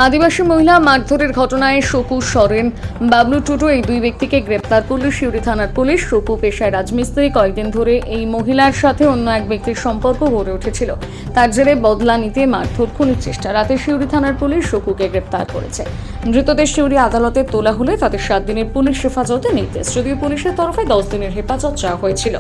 আদিবাসী মহিলা মারধরের ঘটনায় সপু সরেন, বাবলু টুডু এই দুই ব্যক্তিকে গ্রেপ্তার করল সিউড়ি থানার পুলিশ। সপু পেশায় রাজমিস্ত্রি। কয়েকদিন ধরে এই মহিলার সাথে অন্য এক ব্যক্তির সম্পর্ক গড়ে উঠেছিল। তার জেরে বদলা নিতে মারধর, খুনের চেষ্টা। রাতে সিউড়ি থানার পুলিশ সপুকে গ্রেপ্তার করেছে। ধৃতদের সিউড়ি আদালতে তোলা হলে তাদের 7 দিনের পুলিশ হেফাজতে নির্দেশ, যদিও পুলিশের তরফে 10 দিনের হেফাজত চাওয়া হয়েছিল।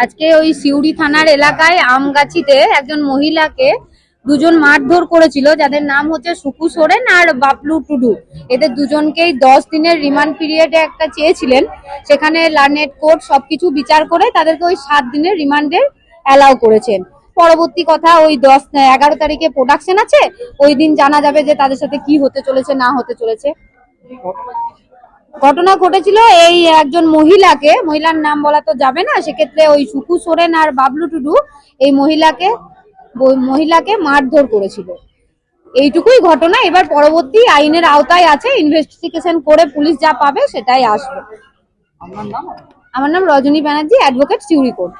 আজকে ওই সিউড়ি থানার এলাকায় আমগাছিতে একজন মহিলাকে দুজন মারধর করেছিল, যাদের নাম হচ্ছে সুকু সোরেন আর বাবলু টুডু। এদের দুজনকেই 10 দিনের রিমান্ড পিরিয়ডে একটা চেয়েছিলেন, সেখানে লার্নেট কোর্ট সবকিছু বিচার করে তাদেরকে ওই 7 দিনের রিমান্ডে অ্যালাউ করেছেন। পরবর্তী কথা ওই 11 তারিখে প্রোডাকশন আছে, ওই দিন জানা যাবে যে তাদের সাথে কি হতে চলেছে না হতে চলেছে। ঘটনা ঘটেছিল এই একজন মহিলার নাম বলা তো যাবে না, সেক্ষেত্রে ওই সুকু সোরেন আর বাবলু টুডু এই মহিলাকে মারধর করেছিল। এইটুকুই ঘটনা। এবার পরবর্তী আইনের আওতায় আছে, ইনভেস্টিগেশন করে পুলিশ যা পাবে সেটাই আসবে। আমার নাম রজনী ব্যানার্জি, অ্যাডভোকেট, সিউড়ি কোর্ট।